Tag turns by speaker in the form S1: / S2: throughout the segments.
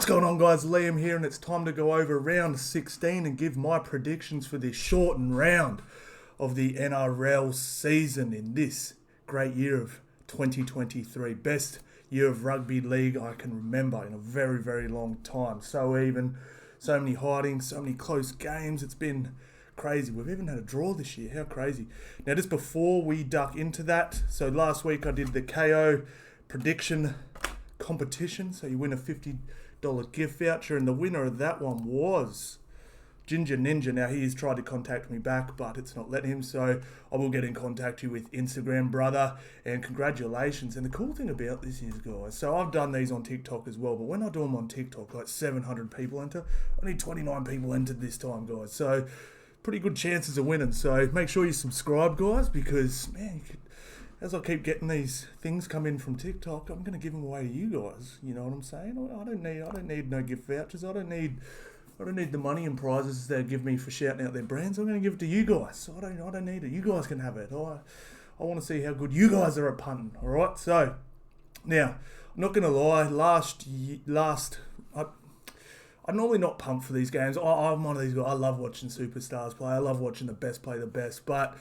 S1: What's going on, guys? Liam here, and it's time to go over round 16 and give my predictions for this shortened round of the NRL season in this great year of 2023. Best year of rugby league I can remember in a very, very long time. So even, so many hidings, so many close games. It's been crazy. We've even had a draw this year. How crazy. Now, just before we duck into that, so last week I did the KO prediction competition. So you win a $50 gift voucher, and the winner of that one was Ginger Ninja. Now, he has tried to contact me back, but it's not letting him, so I will get in contact you with Instagram, brother, and congratulations. And the cool thing about this is, guys, so I've done these on TikTok as well, but when I do them on TikTok, like 700 people enter. Only 29 people entered this time, guys, so pretty good chances of winning. So make sure you subscribe, guys, because, man, as I keep getting these things come in from TikTok, I'm going to give them away to you guys. You know what I'm saying? I don't need no gift vouchers. I don't need the money and prizes they give me for shouting out their brands. I'm going to give it to you guys. So I don't need it. You guys can have it. I want to see how good you guys are at punting. All right. So now, I'm not going to lie. I'm normally not pumped for these games. I'm one of these guys. I love watching superstars play. I love watching the best play the best. But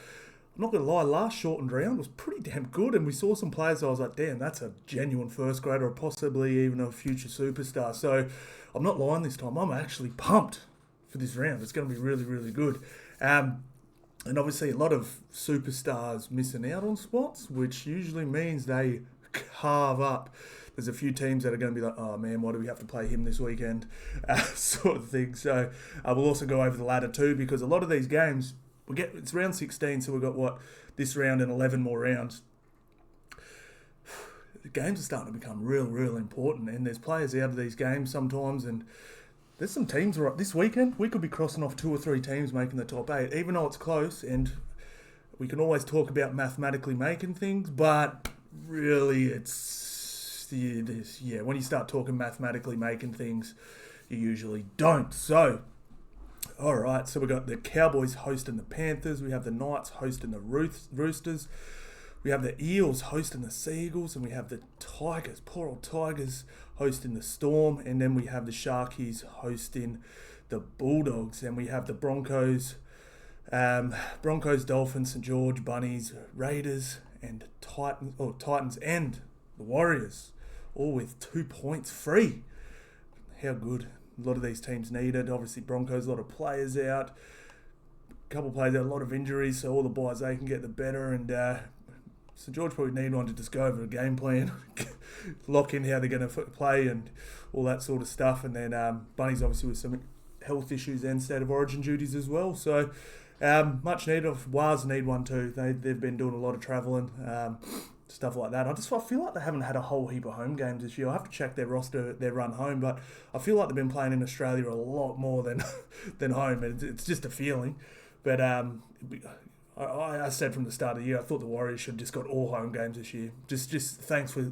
S1: I'm not going to lie, last shortened round was pretty damn good, and we saw some players I was like, damn, that's a genuine first grader or possibly even a future superstar. So I'm not lying this time. I'm actually pumped for this round. It's going to be really, really good. And obviously a lot of superstars missing out on spots, which usually means they carve up. There's a few teams that are going to be like, oh man, why do we have to play him this weekend? Sort of thing. So we'll also go over the ladder too, because a lot of these games, it's round 16, so we've got, this round and 11 more rounds. The games are starting to become real important, and there's players out of these games sometimes, and there's some teams right this weekend. We could be crossing off 2 or 3 teams making the top 8, even though it's close, and we can always talk about mathematically making things, but really it's, when you start talking mathematically making things, you usually don't. So, alright, so we've got the Cowboys hosting the Panthers, we have the Knights hosting the Roosters, we have the Eels hosting the Seagulls, and we have the Tigers, poor old Tigers, hosting the Storm, and then we have the Sharkies hosting the Bulldogs, and we have the Broncos, Dolphins, St George, Bunnies, Raiders, and Titans and the Warriors, all with 2 points free. How good. A lot of these teams need it. Obviously, Broncos, a lot of players out. A couple of players out, a lot of injuries, so all the buys they can get the better. And St George probably need one to just go over a game plan, lock in how they're going to play and all that sort of stuff. And then Bunnies, obviously, with some health issues and state of origin duties as well. So much needed. Wars need one too. They've been doing a lot of travelling. Stuff like that. I feel like they haven't had a whole heap of home games this year. I have to check their roster, their run home, but I feel like they've been playing in Australia a lot more than home. It's just a feeling. But I said from the start of the year, I thought the Warriors should have just got all home games this year. Just thanks for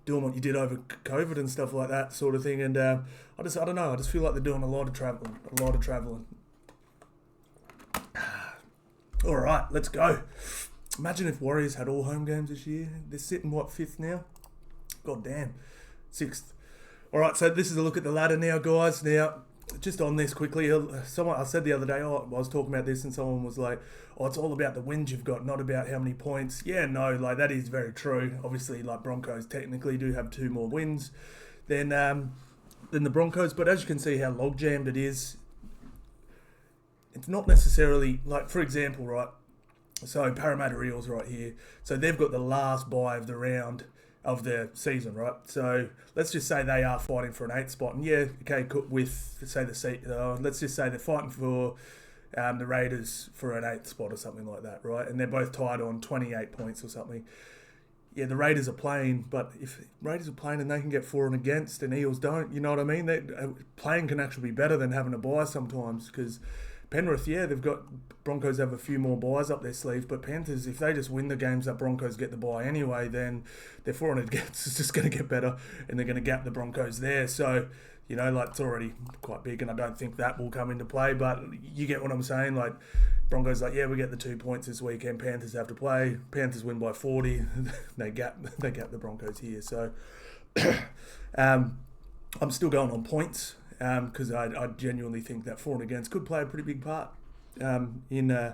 S1: doing what you did over COVID and stuff like that sort of thing. And I don't know. I just feel like they're doing a lot of travelling. All right, let's go. Imagine if Warriors had all home games this year. They're sitting, 5th now? God damn. 6th. All right, so this is a look at the ladder now, guys. Now, just on this quickly, I said the other day, I was talking about this, and someone was like, oh, it's all about the wins you've got, not about how many points. Yeah, no, that is very true. Obviously, Broncos technically do have 2 more wins than the Broncos, but as you can see how log-jammed it is, it's not necessarily, for example, right, so Parramatta Eels right here, so they've got the last bye of the round of the season, right? So let's just say they are fighting for an 8th spot, and let's just say they're fighting for the Raiders for an 8th spot or something like that, right? And they're both tied on 28 points or something. Yeah, the Raiders are playing, but if Raiders are playing and they can get for and against and Eels don't, you know what I mean? Playing can actually be better than having a bye sometimes, because Penrith, they've got Broncos have a few more buys up their sleeve, but Panthers, if they just win the games that Broncos get the bye anyway, then their for and against is just going to get better, and they're going to gap the Broncos there. So, You know, like, it's already quite big, and I don't think that will come into play. But you get what I'm saying. Like, Broncos, like, yeah, we get the 2 points this weekend. Panthers have to play. Panthers win by 40. they gap the Broncos here. So I'm still going on points because I genuinely think that for and against could play a pretty big part in.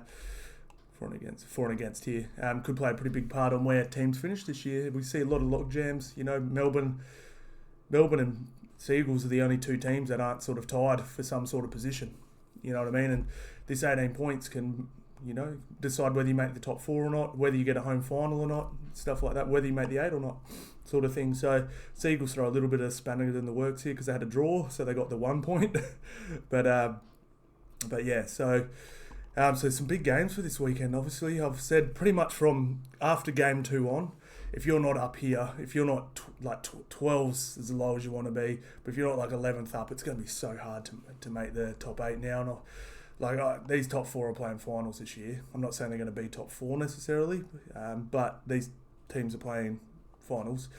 S1: For and against here could play a pretty big part on where teams finish this year. We see a lot of log jams. You know, Melbourne and Seagulls are the only two teams that aren't sort of tied for some sort of position. You know what I mean? And this 18 points can, you know, decide whether you make the top 4 or not, whether you get a home final or not, stuff like that, whether you make the 8 or not, sort of thing. So Seagulls throw a little bit of spanner in the works here because they had a draw, so they got the 1 point. but yeah, so some big games for this weekend. Obviously, I've said pretty much from after game 2 on, if you're not up here, if you're not like 12's as low as you want to be, but if you're not like 11th up, it's going to be so hard to make the top 8 now. And these top 4 are playing finals this year. I'm not saying they're going to be top 4 necessarily, but these teams are playing finals.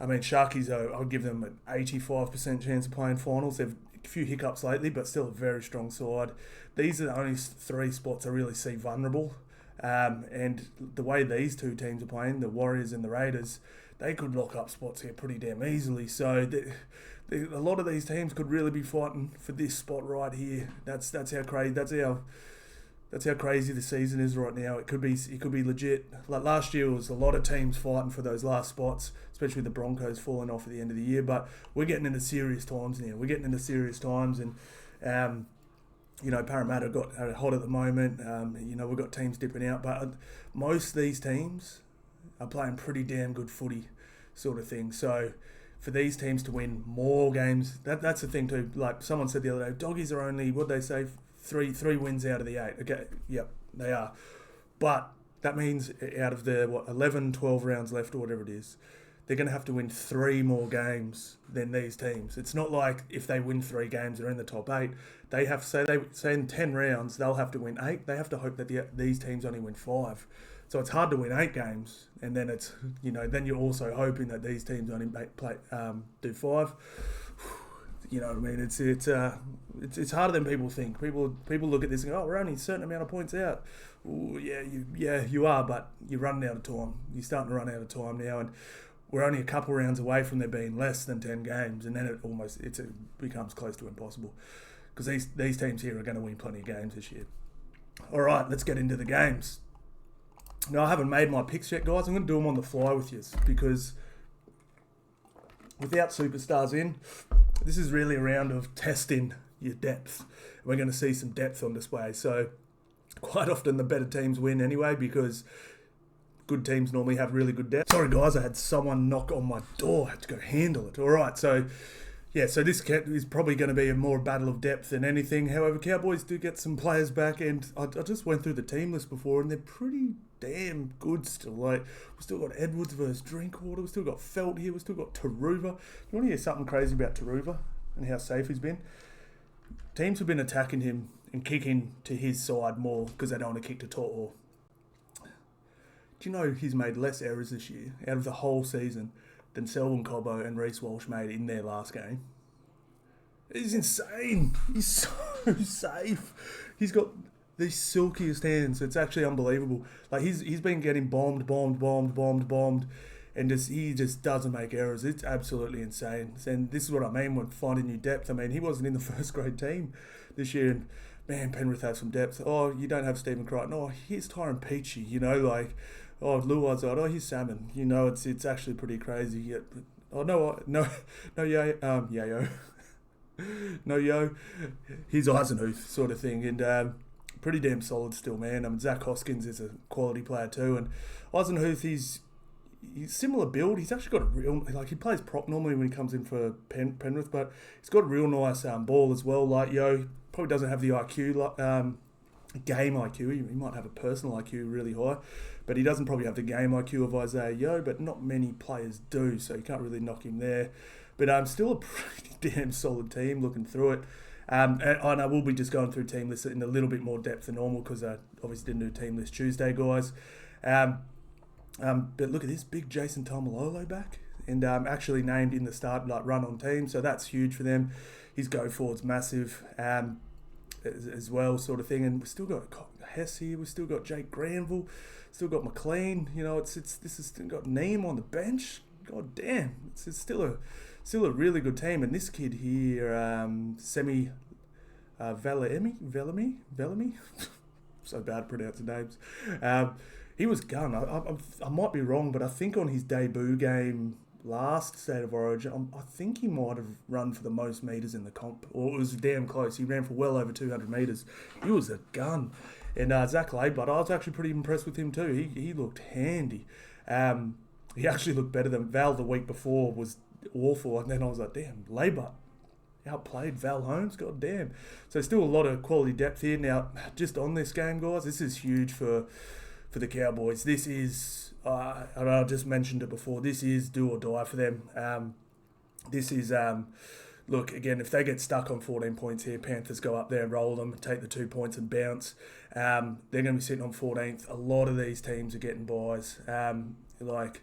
S1: I mean, Sharkies, I'll give them an 85% chance of playing finals. They've a few hiccups lately, but still a very strong side. These are the only 3 spots I really see vulnerable. And the way these two teams are playing, the Warriors and the Raiders, they could lock up spots here pretty damn easily. So a lot of these teams could really be fighting for this spot right here. That's how crazy. That's how crazy the season is right now. It could be legit. Like last year, it was a lot of teams fighting for those last spots, especially the Broncos falling off at the end of the year. But we're getting into serious times now. And you know, Parramatta got hot at the moment. You know, we've got teams dipping out, but most of these teams are playing pretty damn good footy, sort of thing. So for these teams to win more games, that's the thing too. Like someone said the other day, doggies are only, what'd they say, three wins out of the 8. Okay, yep, they are. But that means out of the 11, 12 rounds left or whatever it is, they're going to have to win 3 more games than these teams. It's not like if they win 3 games, they're in the top 8. They have to say in 10 rounds, they'll have to win 8. They have to hope that these teams only win 5. So it's hard to win 8 games, and then it's, you know, then you're also hoping that these teams only do 5. You know what I mean? It's harder than people think. People look at this and go, oh, we're only a certain amount of points out. Ooh, yeah, you are, but you're running out of time. You're starting to run out of time now, and we're only a couple rounds away from there being less than 10 games, and then it becomes close to impossible because these teams here are going to win plenty of games this year. All right, let's get into the games. Now, I haven't made my picks yet, guys. I'm going to do them on the fly with you because without superstars in, this is really a round of testing your depth. We're going to see some depth on display. So quite often the better teams win anyway because good teams normally have really good depth. Sorry, guys, I had someone knock on my door. I had to go handle it. All right, so yeah, so this is probably going to be a more battle of depth than anything. However, Cowboys do get some players back, and I just went through the team list before, and they're pretty damn good still. Like, we've still got Edwards versus Drinkwater. We've still got Felt here. We've still got Taruva. You want to hear something crazy about Taruva and how safe he's been? Teams have been attacking him and kicking to his side more because they don't want to kick to To'o. Do you know he's made less errors this year out of the whole season than Selwyn Cobbo and Reece Walsh made in their last game? It's insane. He's so safe. He's got the silkiest hands. It's actually unbelievable. Like he's been getting bombed, and he just doesn't make errors. It's absolutely insane. And this is what I mean when finding new depth. I mean, he wasn't in the first grade team this year, and man, Penrith have some depth. Oh, you don't have Stephen Crichton. Oh, here's Tyron Peachy. You know, like, oh, Luazard. Oh, here's Salmon. You know, it's actually pretty crazy. Yeah, oh no, Yayo. No, yo, he's Eisenhuth sort of thing, and pretty damn solid still, man. I mean, Zach Hoskins is a quality player too, and Eisenhuth, he's similar build. He's actually got a real, like, he plays prop normally when he comes in for Penrith, but he's got a real nice ball as well. Like, yo, probably doesn't have the IQ, game IQ. He might have a personal IQ really high, but he doesn't probably have the game IQ of Isaiah Yeo, but not many players do, so you can't really knock him there. But still a pretty damn solid team looking through it. And I will be just going through team lists in a little bit more depth than normal because I obviously didn't do team list Tuesday, guys. But look at this, big Jason Taumalolo back. and actually named in the start run on team, so that's huge for them. His go forward's massive as well, sort of thing. And we've still got Hess here, we've still got Jake Granville, still got McLean. This has still got Neem on the bench. God damn, it's still a really good team. And this kid here, Velamy. So bad at pronouncing names. He was gun. I might be wrong, but I think on his debut game last State of Origin, I think he might have run for the most metres in the comp, or it was damn close. He ran for well over 200 metres. He was a gun. And Zach Laybutt, I was actually pretty impressed with him too. He looked handy. He actually looked better than Val the week before, was awful. And then I was like, damn, Laybutt outplayed Val Holmes, god damn. So still a lot of quality depth here. Now, just on this game, guys, this is huge for the Cowboys. This is, I just mentioned it before, this is do or die for them. This is, look, again, if they get stuck on 14 points here, Panthers go up there and roll them, take the 2 points and bounce. They're going to be sitting on 14th. A lot of these teams are getting buys. Like,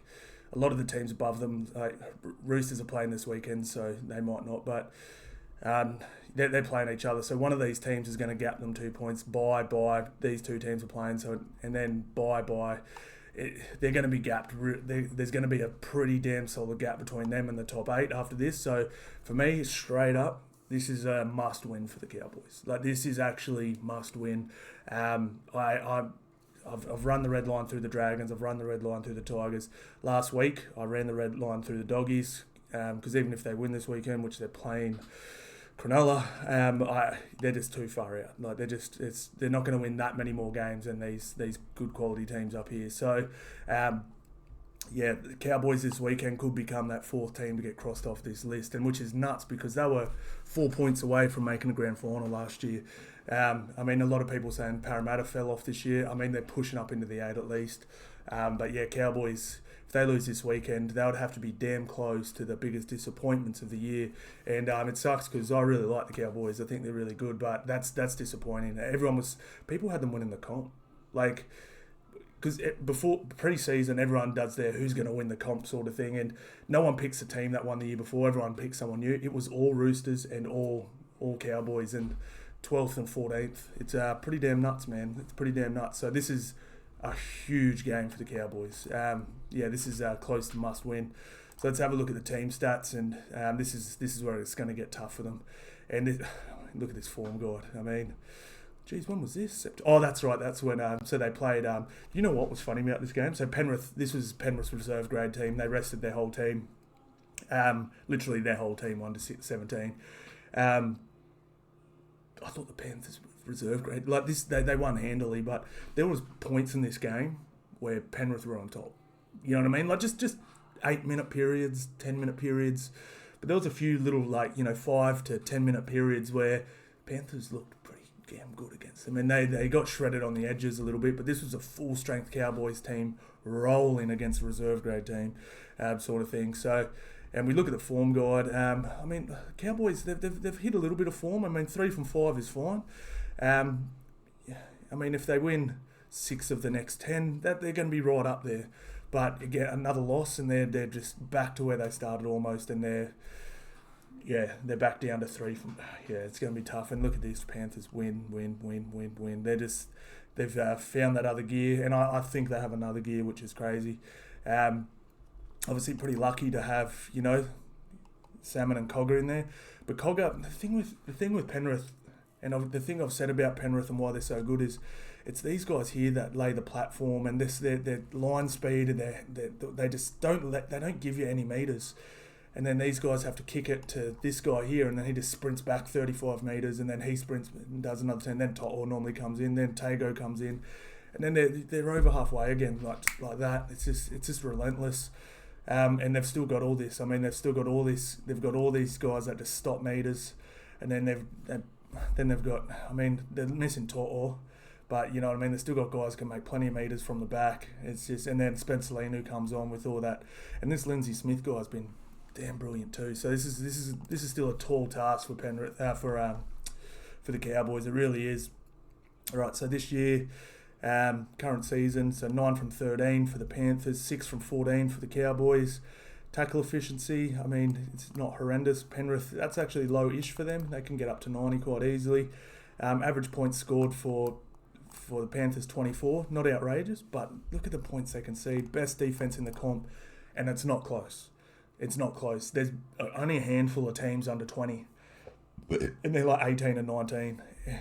S1: a lot of the teams above them, like Roosters are playing this weekend, so they might not, but they're playing each other. So one of these teams is going to gap them 2 points. Bye. These two teams are playing, so and then bye. They're going to be gapped. There's going to be a pretty damn solid gap between them and the top 8 after this. So for me, straight up, this is a must win for the Cowboys. Like, this is actually must win. I've run the red line through the Dragons. I've run the red line through the Tigers. Last week, I ran the red line through the Doggies, because even if they win this weekend, which they're playing Cronulla, they're just too far out. Like, they're not going to win that many more games than these good quality teams up here. So, the Cowboys this weekend could become that 4th team to get crossed off this list, and which is nuts because they were 4 points away from making a grand final last year. A lot of people saying Parramatta fell off this year. They're pushing up into the 8 at least. Cowboys, if they lose this weekend, they would have to be damn close to the biggest disappointments of the year. And it sucks because I really like the Cowboys. I think they're really good, but that's disappointing. People had them winning the comp. Like, because before pre-season, everyone does their who's going to win the comp sort of thing, and no one picks the team that won the year before. Everyone picks someone new. It was all Roosters and all Cowboys, and 12th and 14th. It's pretty damn nuts, man. It's pretty damn nuts. So this is a huge game for the Cowboys. This is close to must win. So let's have a look at the team stats, and this is where it's going to get tough for them. And look at this form guide. Geez, when was this? Oh, that's right. That's when. So they played. You know what was funny about this game? So Penrith. This was Penrith's reserve grade team. They rested their whole team. Literally their whole team, 1 to 17. I thought the Panthers were reserve grade. Like this, they won handily, but there was points in this game where Penrith were on top. You know what I mean? Like just 8-minute periods, 10-minute periods. But there was a few little 5 to 10-minute periods where Panthers looked pretty damn good against them, and they got shredded on the edges a little bit. But this was a full strength Cowboys team rolling against a reserve grade team, sort of thing. So. And we look at the form guide. Cowboys, they've hit a little bit of form. 3 from 5 is fine. If they win 6 of the next 10, that they're going to be right up there. But again, another loss, and they're just back to where they started almost, and they're back down to 3 from. It's going to be tough. And look at these Panthers win. They've found that other gear, and I think they have another gear, which is crazy. Obviously pretty lucky to have, Salmon and Cogger in there. But Cogger, the thing with Penrith, and the thing I've said about Penrith and why they're so good is it's these guys here that lay the platform, and their line speed, and they just don't give you any metres. And then these guys have to kick it to this guy here, and then he just sprints back 35 metres, and then he sprints and does another 10. Then To'o normally comes in, then Tago comes in, and then they're over halfway again, like that. It's just relentless. And they've still got all this. They've got all these guys that just stop meters, and then they've got. They're missing To'o, but you know what I mean. They've still got guys who can make plenty of meters from the back. It's just, and then Spencer Lenu comes on with all that, and this Lindsay Smith guy's been damn brilliant too. So this is still a tall task for Penrith for the Cowboys. It really is. All right. So this year. Current season, so 9 from 13 for the Panthers, 6 from 14 for the Cowboys, Tackle efficiency, I mean, it's not horrendous. Penrith, that's actually low-ish for them. They can get up to 90 quite easily. Average points scored for the Panthers, 24. Not outrageous, but look at the points they concede. Best defence in the comp, and it's not close. It's not close. There's only a handful of teams under 20, and they're like 18 and 19.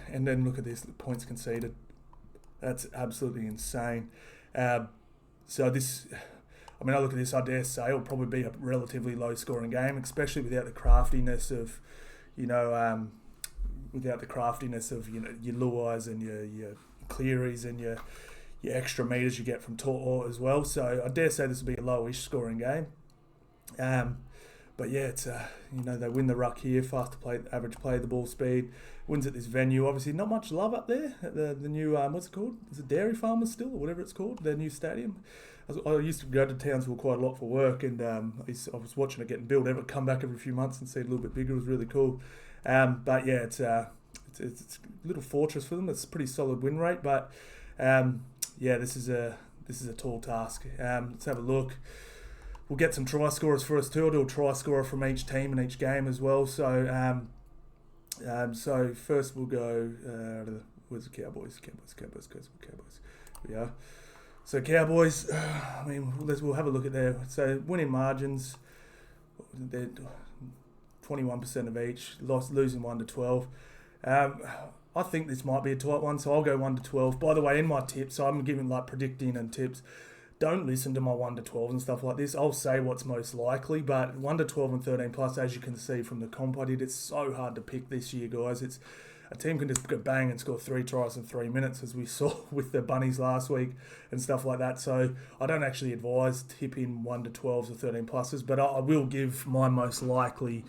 S1: And then look at this, the points conceded. That's absolutely insane. So this... I mean, I look at this, I dare say it'll probably be a relatively low-scoring game, especially without the craftiness of, your Luais and your Clearys and your extra metres you get from Tor as well. So I dare say this will be a lowish scoring game. But yeah, it's they win the ruck here, fast to play, average play, the ball speed, wins at this venue. Obviously, not much love up there at the new what's it called? Is it Dairy Farmers still or whatever it's called? Their new stadium. I used to go to Townsville quite a lot for work, and I was watching it getting built. Come back every few months and see it a little bit bigger. It was really cool. But yeah, it's a little fortress for them. It's a pretty solid win rate, but this is a tall task. Let's have a look. We'll get some try scorers for us too. I'll do a try scorer from each team in each game as well. So so first we'll go. Where's the Cowboys? Cowboys. We are. So Cowboys, I mean, we'll have a look at their winning margins. They're 21% of each, losing 1-12. I think this might be a tight one, so I'll go 1-12. By the way, in my tips, I'm giving predicting and tips. Don't listen to my 1-12 and stuff like this. I'll say what's most likely, but 1-12 and 13 plus, as you can see from the comp I did, it's so hard to pick this year, guys. It's a team can just go bang and score 3 tries in 3 minutes, as we saw with the Bunnies last week and stuff like that. So I don't actually advise tipping 1-12s or 13 pluses, but I will give my most likely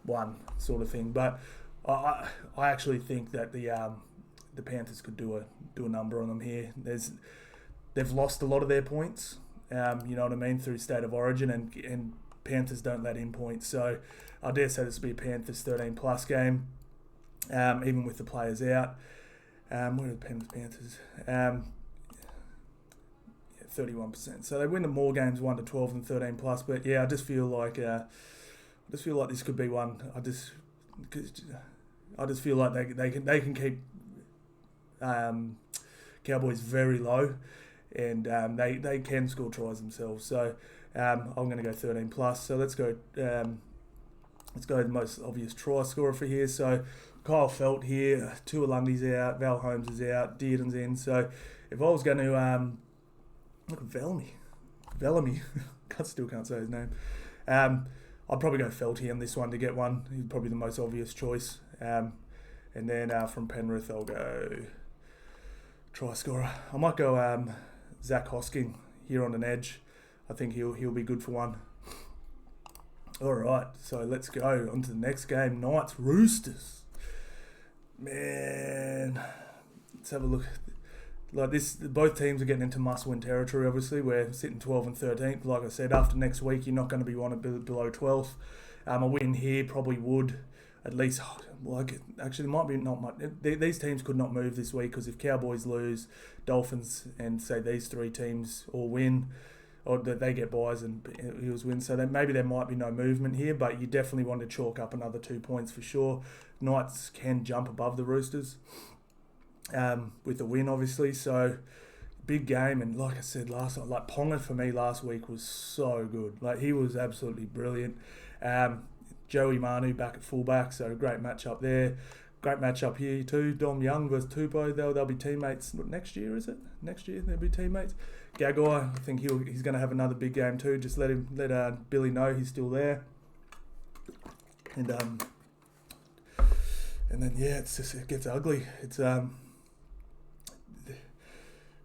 S1: one sort of thing. But I actually think that the Panthers could do a number on them here. They've lost a lot of their points, you know what I mean, through State of Origin, and Panthers don't let in points. So I dare say this will be a Panthers 13 plus game. Even with the players out. Where are the Panthers? 31%. So they win the more games 1-12 than 13 plus. But yeah, I just feel like this could be one. I just feel like they can keep Cowboys very low, and they can score tries themselves. So I'm going to go 13 plus. So let's go. Let's go with the most obvious try scorer for here. So Kyle Felt here, Tuolungi's out, Val Holmes is out, Dearden's in. So if I was going to look at Bellamy, still can't say his name. I'd probably go Felty on this one to get one. He's probably the most obvious choice. And then from Penrith, I'll go try scorer. I might go Zach Hosking here on an edge. I think he'll be good for one. All right, so let's go on to the next game. Knights Roosters. Man, let's have a look. Like this, both teams are getting into must-win territory. Obviously, we're sitting 12 and 13th. Like I said, after next week, you're not going to be wanted below 12th. A win here probably would at least. Actually, there might be not much. These teams could not move this week because if Cowboys lose, Dolphins, and say these 3 teams all win, or they get buys and Eels win, so maybe there might be no movement here, but you definitely want to chalk up another 2 points for sure. Knights can jump above the Roosters with the win, obviously, so big game. And like I said last night, Ponga for me last week was so good. He was absolutely brilliant. Joey Manu back at fullback, so great matchup there. Great matchup here too. Dom Young versus Tupou. They'll be teammates next year, is it? Next year they'll be teammates. Gagai, I think he's going to have another big game too. Just let Billy know he's still there. And then yeah, it gets ugly. It's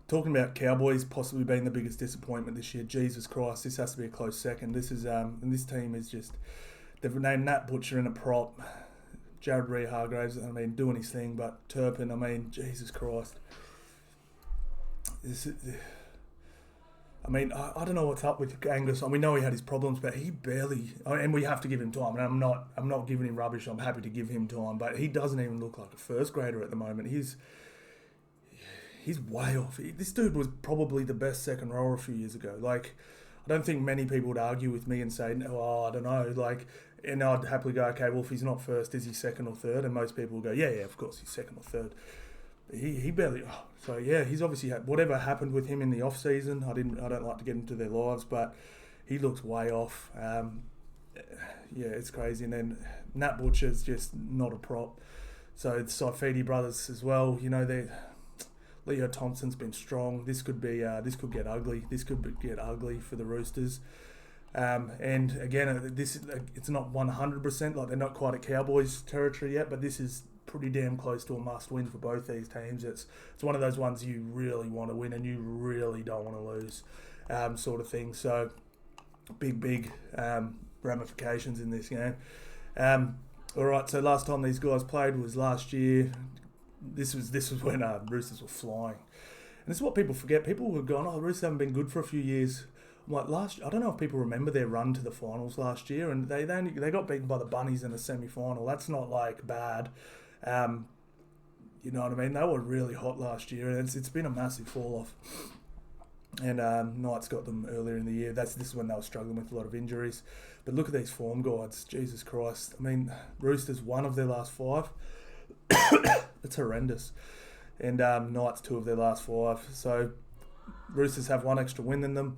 S1: talking about Cowboys possibly being the biggest disappointment this year. Jesus Christ, this has to be a close second. This is and this team is just, they've named Nat Butcher in a prop. Jared Reed-Hargraves, doing his thing, but Turpin, Jesus Christ. I don't know what's up with Angus. We know he had his problems, but he barely, and we have to give him time. And I'm not giving him rubbish. I'm happy to give him time, but he doesn't even look like a first grader at the moment. He's way off. This dude was probably the best second rower a few years ago. I don't think many people would argue with me and say, no, I don't know, like, and I'd happily go, okay, well, if he's not first, is he second or third? And most people will go, yeah, of course, he's second or third. But he barely. So yeah, he's obviously had whatever happened with him in the off season. I don't like to get into their lives, but he looks way off. Yeah, it's crazy. And then Nat Butcher's just not a prop. So the Saifidi brothers as well. You know, Leo Thompson's been strong. This could get ugly. This could get ugly for the Roosters. And again, it's not 100%. Like, they're not quite at Cowboys territory yet, but this is pretty damn close to a must-win for both these teams. It's one of those ones you really want to win and you really don't want to lose, sort of thing. So big ramifications in this game. All right, so last time these guys played was last year. This was when Roosters were flying, and this is what people forget. People were going, the Roosters haven't been good for a few years. I'm like, I don't know if people remember their run to the finals last year, and they got beaten by the Bunnies in the semi-final. That's not like bad. You know what I mean? They were really hot last year, and it's been a massive fall off. And Knights got them earlier in the year. This is when they were struggling with a lot of injuries. But look at these form guides. Jesus Christ. I mean, Roosters 1 of their last 5. It's horrendous. And Knights 2 of their last 5. So Roosters have 1 extra win than them.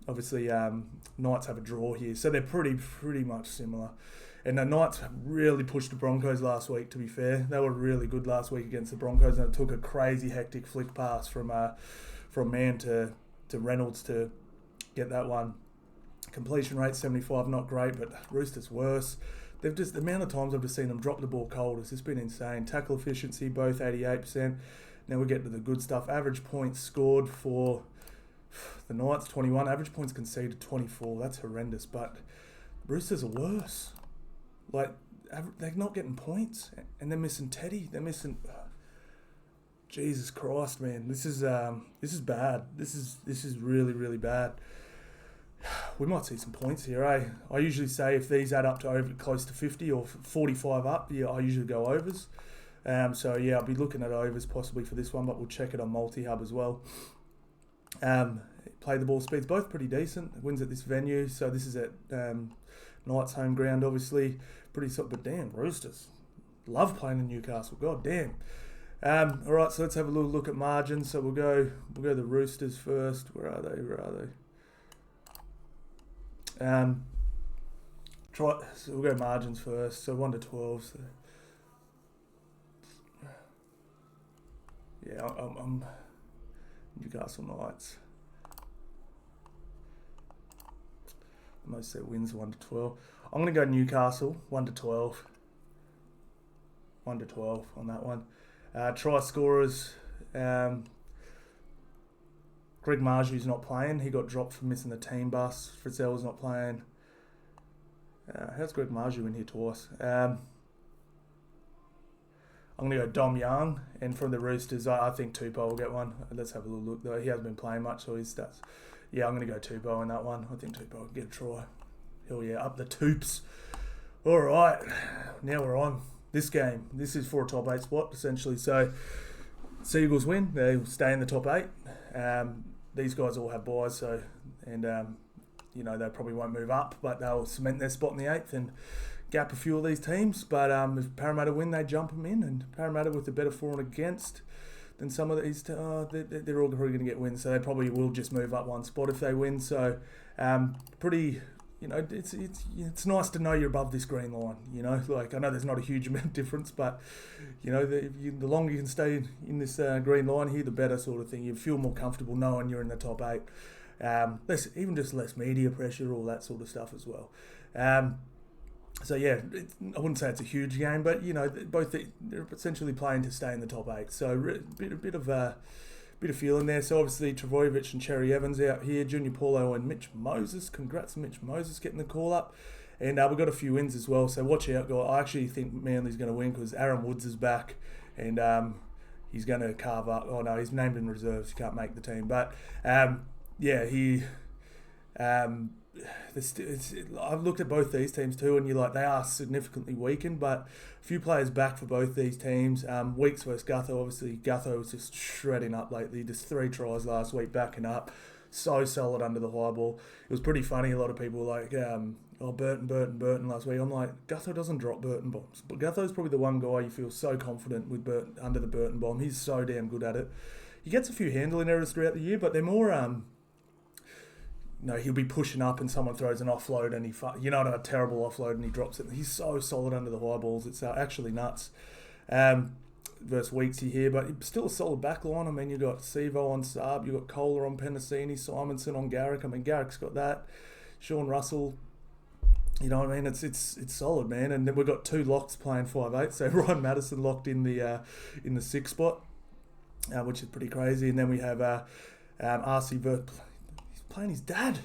S1: Obviously, Knights have a draw here. So they're pretty much similar. And the Knights really pushed the Broncos last week, to be fair. They were really good last week against the Broncos, and it took a crazy hectic flick pass from Mann to Reynolds to get that one. Completion rate 75, not great, but Roosters worse. They've just, the amount of times I've just seen them drop the ball cold has just been insane. Tackle efficiency, both 88%. Now we get to the good stuff. Average points scored for the Knights, 21. Average points conceded, 24. That's horrendous, but Roosters are worse. Like, they're not getting points, and they're missing Teddy. They're missing. Jesus Christ, man! This is bad. This is really bad. We might see some points here, eh? I usually say if these add up to over close to 50 or 45 up, yeah, I usually go overs. So yeah, I'll be looking at overs possibly for this one, but we'll check it on multi-hub as well. Play the ball speeds, both pretty decent. Wins at this venue, so this is at Knights home ground, obviously. Pretty solid, but damn, Roosters love playing in Newcastle. God damn. All right, so let's have a little look at margins. So we'll go the Roosters first. Where are they? So we'll go margins first. So 1 to 12. So. Yeah, I'm Newcastle Knights. Most of their wins 1 to 12. I'm going to go Newcastle 1 to 12. 1 to 12 on that one. Try scorers. Greg Marju's not playing. He got dropped for missing the team bus. Frizzell's not playing. How's Greg Marju in here twice? I'm going to go Dom Young. And from the Roosters, I think Tupou will get one. Let's have a little look, though. He hasn't been playing much, so his stats. Yeah, I'm going to go Tupou in that one. I think Tupou will get a try. Hell yeah, up the Toops. All right, now we're on this game. This is for a top 8 spot, essentially. So, Seagulls win. They'll stay in the top 8. These guys all have buys, so, and, you know, they probably won't move up, but they'll cement their spot in the 8th and gap a few of these teams. But if Parramatta win, they jump them in, and Parramatta with a better for and against than some of these, they're all probably going to get wins, so they probably will just move up 1 spot if they win. So, pretty, you know, it's nice to know you're above this green line. You know, like, I know there's not a huge amount of difference, but you know, the longer you can stay in this green line here, the better, sort of thing. You feel more comfortable knowing you're in the top 8. Less media pressure, all that sort of stuff as well. So yeah, I wouldn't say it's a huge game, but you know, they're essentially playing to stay in the top 8. So a bit of feeling there. So obviously Travojevic and Cherry Evans out here, Junior Paulo and Mitch Moses. Congrats, Mitch Moses, getting the call up. And we've got a few wins as well. So watch out, guys. I actually think Manly's going to win because Aaron Woods is back, and he's going to carve up. Oh no, he's named in reserves. He can't make the team, but yeah, he. I've looked at both these teams too, and you're like, they are significantly weakened, but a few players back for both these teams. Weeks versus Gutho, obviously Gutho was just shredding up lately, just 3 tries last week, backing up. So solid under the high ball. It was pretty funny. A lot of people were like, Burton last week. I'm like, Gutho doesn't drop Burton bombs. But Gutho's probably the one guy you feel so confident with under the Burton bomb. He's so damn good at it. He gets a few handling errors throughout the year, but they're more, he'll be pushing up and someone throws an offload and a terrible offload and he drops it. He's so solid under the high balls. It's actually nuts. Versus Weeksy here, but still a solid back line. I mean, you've got Sevo on sub, you've got Kohler on Penasini, Simonson on Garrick. I mean, Garrick's got that. Sean Russell, you know what I mean? It's solid, man. And then we've got 2 locks playing 5'8", so Ryan Madison locked in the 6 spot, which is pretty crazy. And then we have RC Vert, he's playing his dad,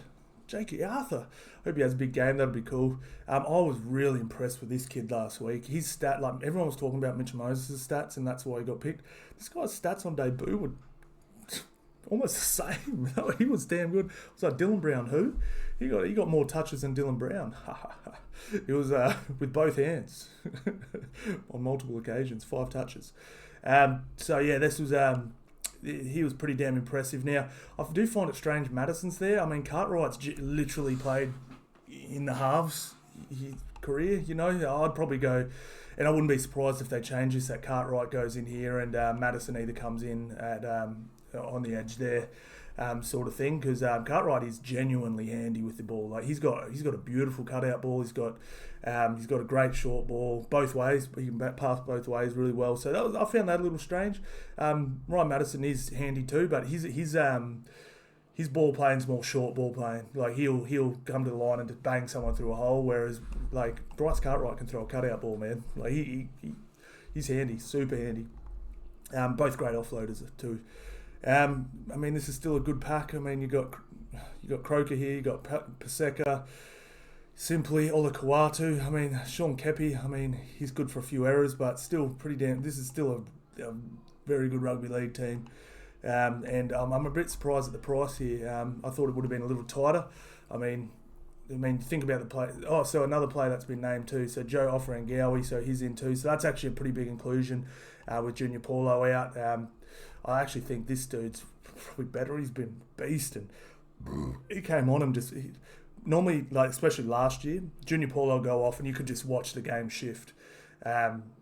S1: Jakey Arthur. Hope he has a big game. That'll be cool. I was really impressed with this kid last week. His stat, like everyone was talking about Mitch Moses' stats, and that's why he got picked. This guy's stats on debut were almost the same. He was damn good. Was that Dylan Brown? Who? He got more touches than Dylan Brown. It was with both hands on multiple occasions, 5 touches. So yeah, this was. He was pretty damn impressive. Now, I do find it strange Madison's there. I mean, Cartwright's literally played in the halves his career, I'd probably go, and I wouldn't be surprised if they change this, that Cartwright goes in here and Madison either comes in at on the edge there, sort of thing, because Cartwright is genuinely handy with the ball. Like he's got a beautiful cutout ball. He's got a great short ball both ways. He can pass both ways really well. So I found that a little strange. Ryan Madison is handy too, but his ball playing's more short ball playing. Like he'll come to the line and just bang someone through a hole, whereas like Bryce Cartwright can throw a cutout ball, man. Like he's handy, super handy. Both great offloaders too. I mean, this is still a good pack. I mean, you got Croker here, you got Paseka, Simply, Ola Kawatu. I mean, Sean Kepi. I mean, he's good for a few errors, but still pretty damn. This is still a very good rugby league team. And I'm a bit surprised at the price here. I thought it would have been a little tighter. I mean, think about the play. Oh, so another player that's been named too. So Joe Offarangawi, so he's in too. So that's actually a pretty big inclusion with Junior Paulo out. I actually think this dude's probably better. He's been beast, and he came on and normally, like especially last year, Junior Paulo go off and you could just watch the game shift.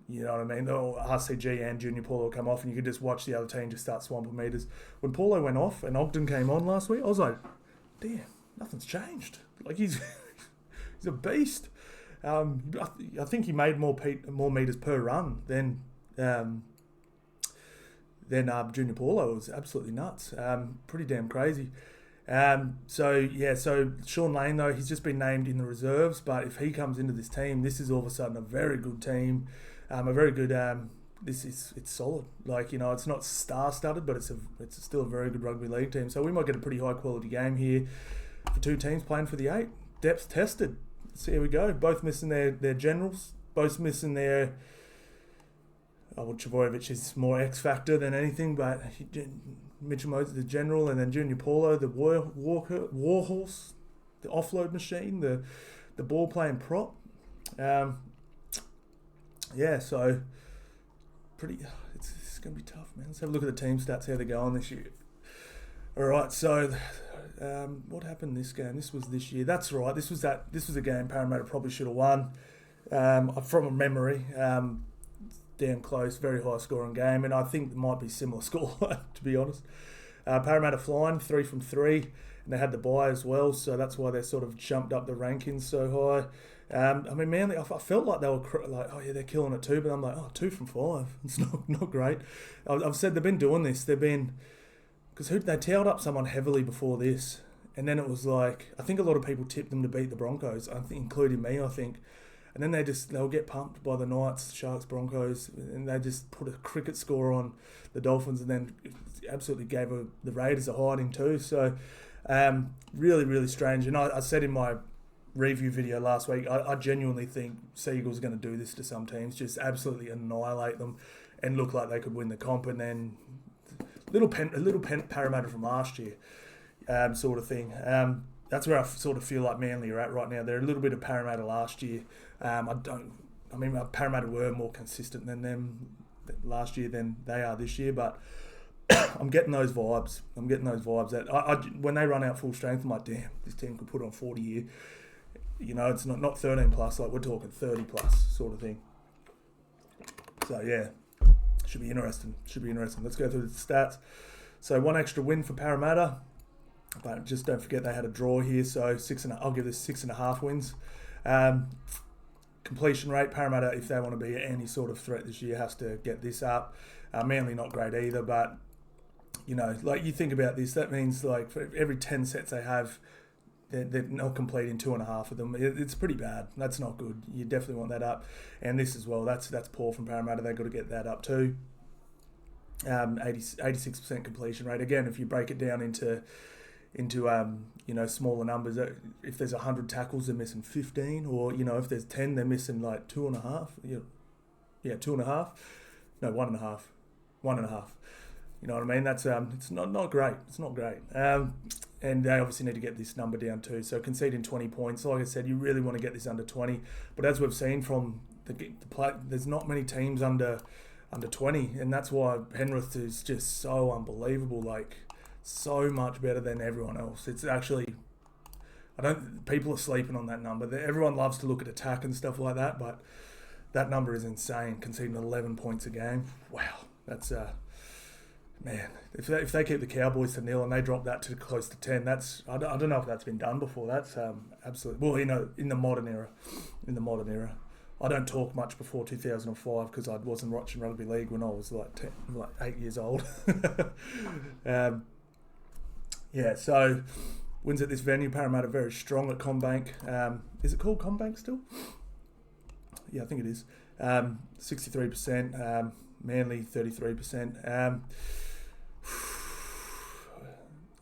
S1: You know what I mean? Or RCG and Junior Paulo come off and you could just watch the other team just start swamping meters. When Paulo went off and Ogden came on last week, I was like, damn, nothing's changed. Like he's a beast. I think he made more meters per run than Junior Paulo. It was absolutely nuts. Pretty damn crazy. So Sean Lane though, he's just been named in the reserves, but if he comes into this team, this is all of a sudden a very good team. A very good. It's solid. Like it's not star-studded, but it's still a very good rugby league team. So we might get a pretty high quality game here for 2 teams playing for the 8. Depth tested. So here we go. Both missing their generals. Both missing their. Trbojevic is more X factor than anything, but Mitchell Moses, the general, and then Junior Paulo, the warhorse, the offload machine, the ball playing prop. So pretty. It's going to be tough, man. Let's have a look at the team stats, how they're going this year. All right, so what happened this game? This was this year. That's right. This was a game Parramatta probably should have won. From a memory. Damn close, very high scoring game, and I think it might be similar score to be honest. Parramatta flying 3 from 3, and they had the bye as well, so that's why they sort of jumped up the rankings so high. I mean, Manly, I felt like they were like, oh yeah, they're killing it too, but I'm like, 2 from 5, it's not great. I've said they've been doing this. Because they tailed up someone heavily before this, and then it was like, I think a lot of people tipped them to beat the Broncos, I think, including me, I think. And then they'll get pumped by the Knights, Sharks, Broncos, and they just put a cricket score on the Dolphins, and then absolutely gave the Raiders a hiding too. So really, really strange. And I said in my review video last week, I genuinely think Seagulls are going to do this to some teams, just absolutely annihilate them and look like they could win the comp, and then little Parramatta from last year, sort of thing. That's where I sort of feel like Manly are at right now. They're a little bit of Parramatta last year. Parramatta were more consistent than them last year than they are this year, but I'm getting those vibes. That when they run out full strength, I'm like, damn, this team could put on 40 here. It's not 13 plus, like we're talking 30 plus sort of thing. So yeah, should be interesting. Let's go through the stats. So one extra win for Parramatta, but just don't forget they had a draw here. So I'll give this 6.5 wins. Completion rate, Parramatta, if they want to be any sort of threat this year, has to get this up. Manly not great either, but like you think about this, that means like for every 10 sets they have, they're not completing 2.5 of them. It's pretty bad. That's not good. You definitely want that up. And this as well, that's poor from Parramatta. They've got to get that up too. 86% completion rate. Again, if you break it down into smaller numbers, if there's 100 tackles, they're missing 15, or if there's 10, they're missing like 2.5. 2.5. No, 1.5. 1.5. You know what I mean? That's it's not great. It's not great. And they obviously need to get this number down too. So conceding 20 points, like I said, you really want to get this under 20. But as we've seen from the play, there's not many teams under 20, and that's why Penrith is just so unbelievable. Like so much better than everyone else. It's actually, people are sleeping on that number. Everyone loves to look at attack and stuff like that, but that number is insane. Conceding 11 points a game. Wow, that's man. If they keep the Cowboys to 0 and they drop that to close to 10, that's I don't know if that's been done before. That's absolutely, well, in the modern era. I don't talk much before 2005 because I wasn't watching rugby league when I was like 8 years old. So wins at this venue. Parramatta very strong at CommBank. Is it called CommBank still? Yeah, I think it is. 63%. Manly 33%.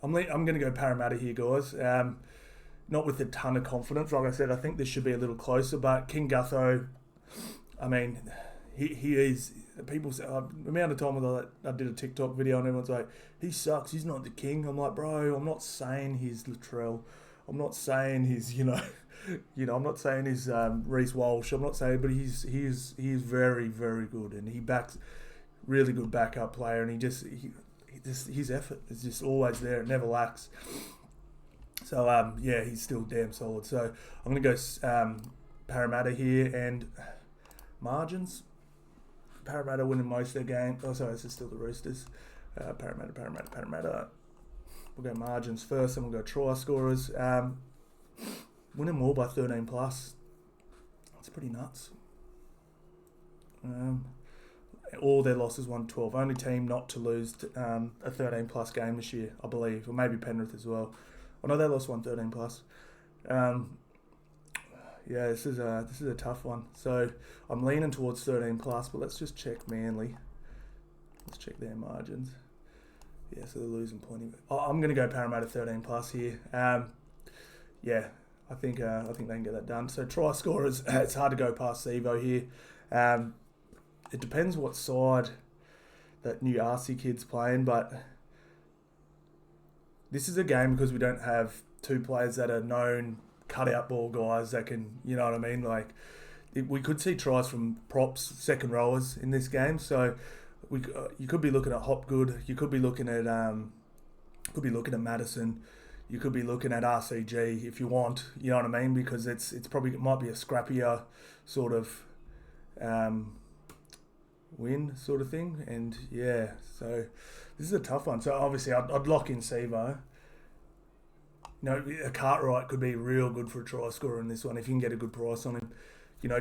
S1: I'm going to go Parramatta here, guys. Not with a ton of confidence. Like I said, I think this should be a little closer. But King Gutho, I mean, he is. People say, the amount of time I did a TikTok video and everyone's like, he sucks. He's not the king. I'm like, bro, I'm not saying he's Latrell. I'm not saying he's I'm not saying he's Reece Walsh. I'm not saying, but he is very, very good, and he backs really good backup player, and his effort is just always there. It never lacks. So he's still damn solid. So I'm going to go Parramatta here, and margins. Parramatta winning most of their game. Oh, sorry, this is still the Roosters. Parramatta. We'll go margins first, and we'll go try scorers. Winning more by 13 plus. That's pretty nuts. All their losses 1-12. Only team not to lose a 13 plus game this year, I believe, or maybe Penrith as well. I know they lost 13 plus. This is a tough one. So I'm leaning towards 13 plus, but let's just check Manly. Let's check their margins. Yeah, so they're losing plenty. I'm going to go Parramatta 13 plus here. I think they can get that done. So try scorers, it's hard to go past Sevo here. It depends what side that new RC kid's playing, but this is a game because we don't have two players that are known cut-out ball guys that can, you know what I mean? Like, we could see tries from props, second rowers in this game. So you could be looking at Hopgood. You could be looking at Madison. You could be looking at RCG if you want. You know what I mean? Because it might be a scrappier sort of win sort of thing. And yeah, so this is a tough one. So obviously I'd lock in Sevo. A Cartwright could be real good for a try scorer in this one if you can get a good price on him.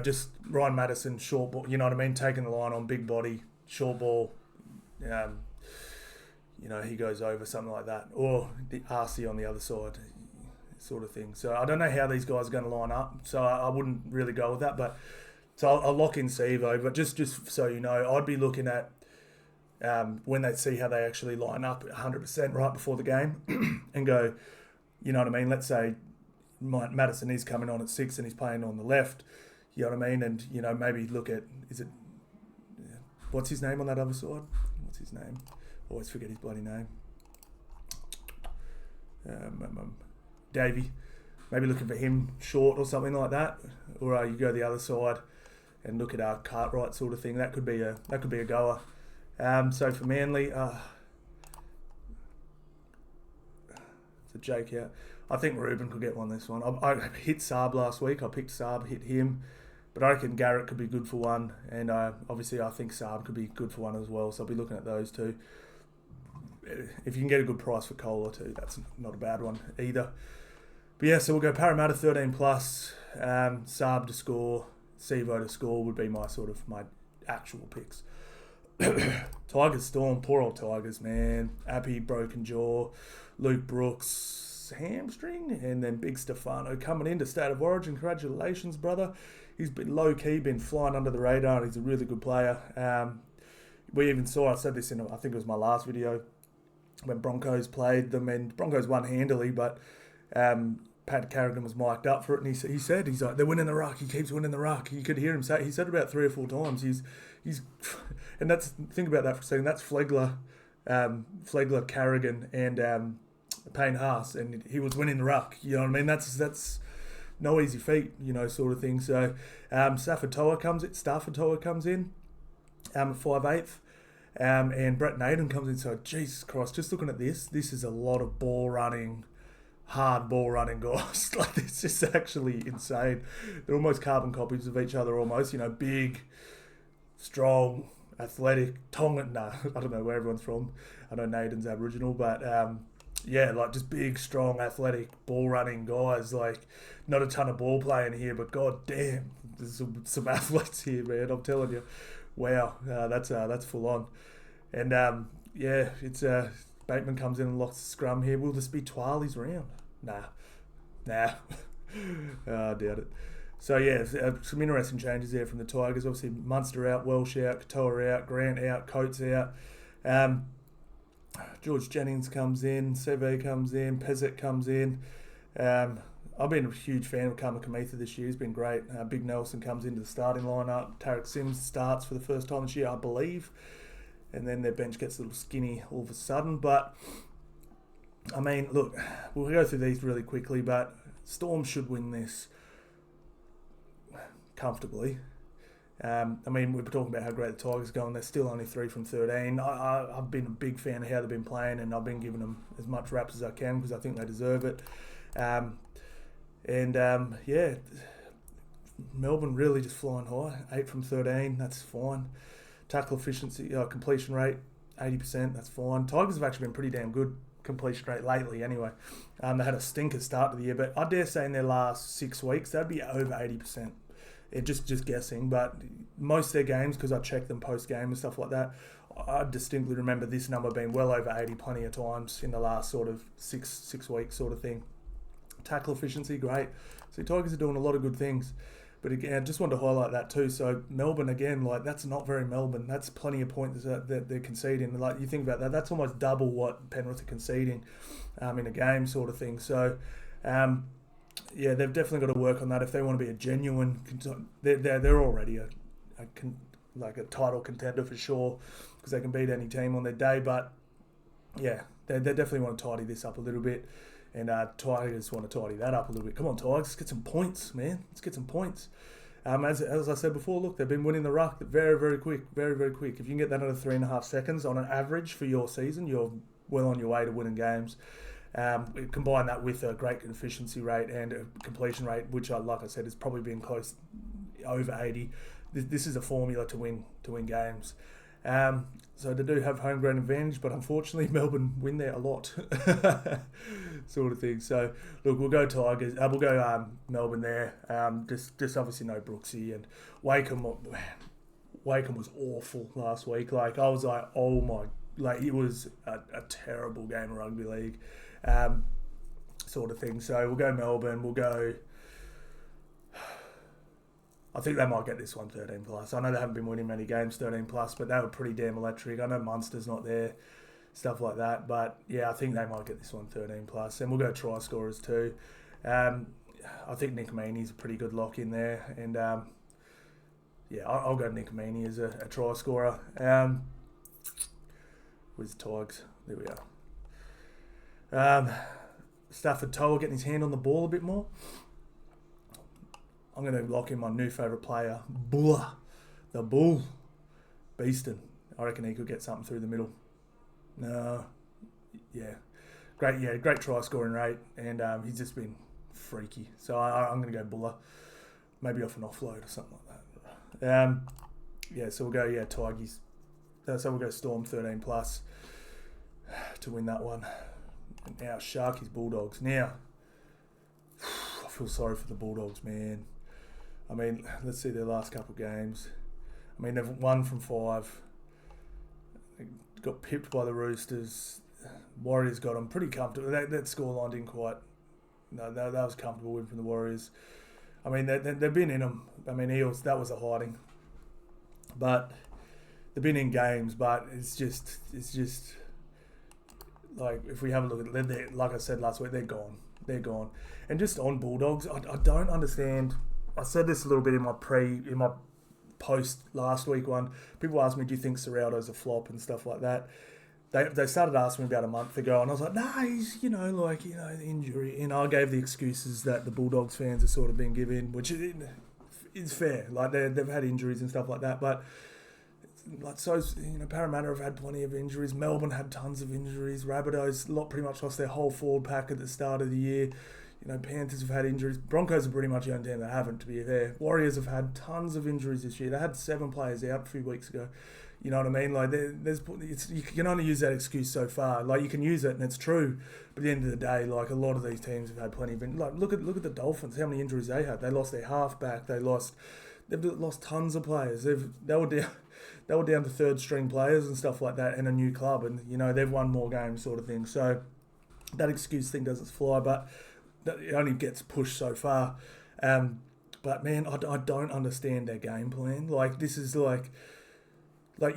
S1: Just Ryan Madison, short ball, you know what I mean? Taking the line on, big body, short ball. He goes over, something like that. Or the RC on the other side, sort of thing. So I don't know how these guys are going to line up. So I wouldn't really go with that. But so I'll lock in Sevo. But just so you know, I'd be looking at when they see how they actually line up 100% right before the game and go, you know what I mean? Let's say Madison is coming on at 6 and he's playing on the left. You know what I mean? And, maybe look at, what's his name on that other side? What's his name? Always forget his bloody name. Davey. Maybe looking for him short or something like that. Or you go the other side and look at our Cartwright sort of thing. That could be a goer. So for Manly, It's a Jake out. I think Ruben could get one this one. I hit Saab last week. I picked Saab, hit him. But I reckon Garrett could be good for one. And obviously I think Saab could be good for one as well. So I'll be looking at those two. If you can get a good price for Kohler too, that's not a bad one either. But yeah, so we'll go Parramatta 13 plus, Saab to score, Sevo to score would be my actual picks. Tigers Storm, poor old Tigers, man. Appy, broken jaw. Luke Brooks, hamstring. And then Big Stefano coming into State of Origin. Congratulations, brother. He's been low-key, been flying under the radar, and he's a really good player. We even saw, I said this in, I think it was my last video, when Broncos played them, and Broncos won handily, but Pat Carrigan was mic'd up for it, and he's like, they're winning the ruck. He keeps winning the ruck. You could hear him say, he said it about 3 or 4 times. He's, and think about that for a second. That's Flegler, Carrigan, and Payne Haas, and he was winning the ruck. You know what I mean? That's no easy feat, sort of thing. So Stafford Toa comes in at 5'8", and Brett Naden comes in. So Jesus Christ, just looking at this is a lot of hard ball running guys. Like, it's just actually insane. They're almost carbon copies of each other, almost. Big, strong, athletic. Tongan, I don't know where everyone's from. I know Naden's Aboriginal, but just big, strong, athletic, ball running guys. Like, not a ton of ball playing here, but god damn, there's some athletes here, man. I'm telling you, wow, that's full on. And it's Bateman comes in and locks the scrum here. Will this be Twali's round? Nah. I doubt it. So yeah, some interesting changes there from the Tigers. Obviously, Munster out, Welsh out, Katoa out, Grant out, Coates out. George Jennings comes in, Seve comes in, Pezet comes in. I've been a huge fan of Kama Kamitha this year. He's been great. Big Nelson comes into the starting lineup. Tarek Sims starts for the first time this year, I believe. And then their bench gets a little skinny all of a sudden. But, I mean, look, we'll go through these really quickly, but Storm should win this comfortably. We were talking about how great the Tigers are going. They're still only 3 from 13. I've been a big fan of how they've been playing, and I've been giving them as much raps as I can because I think they deserve it. Melbourne really just flying high. 8 from 13, that's fine. Tackle efficiency, completion rate, 80%, that's fine. Tigers have actually been pretty damn good completion rate lately anyway. They had a stinker start to the year, but I dare say in their last 6 weeks, they'd be over 80%. Just guessing, but most of their games, because I check them post-game and stuff like that, I distinctly remember this number being well over 80 plenty of times in the last sort of six weeks sort of thing. Tackle efficiency, great. So the Tigers are doing a lot of good things. But again, I just wanted to highlight that too. So Melbourne, again, that's not very Melbourne. That's plenty of points that they're conceding. Like, you think about that, that's almost double what Penrith are conceding in a game sort of thing. So, they've definitely got to work on that if they want to be a genuine. They're already a title contender for sure because they can beat any team on their day. But yeah, they definitely want to tidy this up a little bit, and Tigers want to tidy that up a little bit. Come on, Tigers, let's get some points, man. Let's get some points. As I said before, look, they've been winning the ruck very, very quick, very, very quick. If you can get that under 3.5 seconds on an average for your season, you're well on your way to winning games. Combine that with a great efficiency rate and a completion rate, which, like I said, has probably been close over 80. This is a formula to win games. So they do have home ground advantage, but unfortunately Melbourne win there a lot, sort of thing. So look, we'll go Tigers. We'll go Melbourne there. Just obviously no Brooksy, and Wakeham was awful last week. Like, I was like, oh my, like, it was a terrible game of rugby league, sort of thing. So we'll go Melbourne. We'll go. I think they might get this one 13 plus. I know they haven't been winning many games 13 plus, but they were pretty damn electric. I know Munster's not there, stuff like that. But yeah, I think they might get this one 13 plus. And we'll go try scorers too. I think Nick Meaney's a pretty good lock in there. And I'll go Nick Meaney as a try scorer. With Tigers. There we are. Stafford Toa getting his hand on the ball a bit more. I'm going to lock in my new favourite player, Bulla, the Bull, Beeston. I reckon he could get something through the middle. No, yeah. great try scoring rate, and he's just been freaky. So I'm going to go Buller, maybe off an offload or something like that. So we'll go Tigers. So we'll go Storm 13 plus to win that one. And now Sharkies Bulldogs. Now I feel sorry for the Bulldogs, man. I mean, let's see their last couple of games. I mean, they've won from 5. They got pipped by the Roosters. Warriors got them pretty comfortable. That scoreline didn't quite... No, that was a comfortable win from the Warriors. I mean, they've been in them. I mean, Eels, that was a hiding. But they've been in games, but it's just like, if we have a look at it, like I said last week, they're gone. And just on Bulldogs, I don't understand. I said this a little bit in my post last week one. People asked me, do you think Serraldo's a flop and stuff like that? They started asking me about a month ago, and I was like, nah, he's, injury. And I gave the excuses that the Bulldogs fans have sort of been given, which is fair. Like, they've had injuries and stuff like that, but Parramatta have had plenty of injuries. Melbourne had tons of injuries. Rabbitohs pretty much lost their whole forward pack at the start of the year. Panthers have had injuries. Broncos are pretty much the only team that haven't, to be fair. Warriors have had tons of injuries this year. They had 7 players out a few weeks ago. You know what I mean? Like, you can only use that excuse so far. Like, you can use it and it's true, but at the end of the day, like, a lot of these teams have had plenty of injuries. Like, look at the Dolphins. How many injuries they had? They lost their halfback. They've lost tons of players. They were down to third string players and stuff like that in a new club, and they've won more games, sort of thing. So that excuse thing doesn't fly, but it only gets pushed so far. But man, I don't understand their game plan. Like, this is like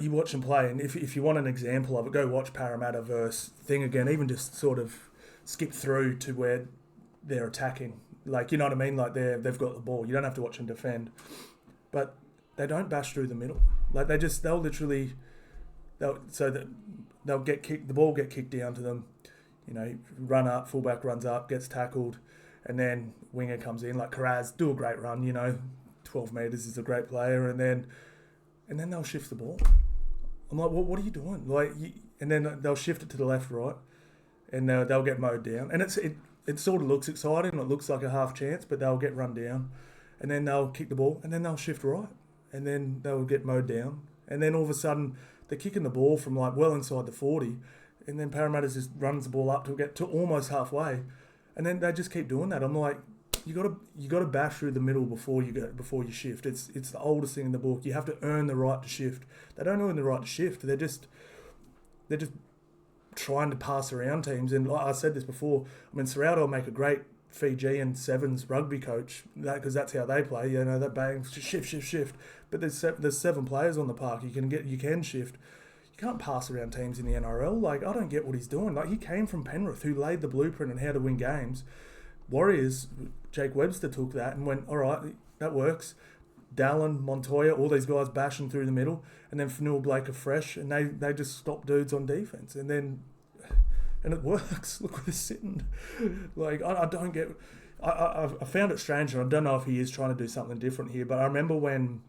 S1: you watch them play, and if you want an example of it, go watch Parramatta versus thing again. Even just sort of skip through to where they're attacking. Like, you know what I mean? Like, they've got the ball. You don't have to watch them defend, but they don't bash through the middle. Like, they'll get kicked. The ball get kicked down to them. Run up, fullback runs up, gets tackled, and then winger comes in. Like, Karaz, do a great run. 12 metres is a great player, and then they'll shift the ball. I'm like, what are you doing? Like, and then they'll shift it to the left, right, and they'll get mowed down. And it sort of looks exciting. It looks like a half chance, but they'll get run down, and then they'll kick the ball, and then they'll shift right, and then they'll get mowed down, and then all of a sudden they're kicking the ball from like well inside the 40, and then Parramatta just runs the ball up to get to almost halfway, and then they just keep doing that. I'm like, you got to bash through the middle before you shift. It's the oldest thing in the book. You have to earn the right to shift. They don't earn the right to shift. They're just trying to pass around teams. And like I said this before, I mean, Serraldo will make a great Fijian Sevens rugby coach, because that's how they play. That bang, shift. But there's 7 players on the park. You can shift. You can't pass around teams in the NRL. Like, I don't get what he's doing. Like, he came from Penrith, who laid the blueprint on how to win games. Warriors, Jake Webster took that and went, all right, that works. Dallin, Montoya, all these guys bashing through the middle, and then Fanua Blake are fresh, and they just stop dudes on defense, and it works. Look where they're sitting. Like, I don't get. I found it strange, and I don't know if he is trying to do something different here. But I remember when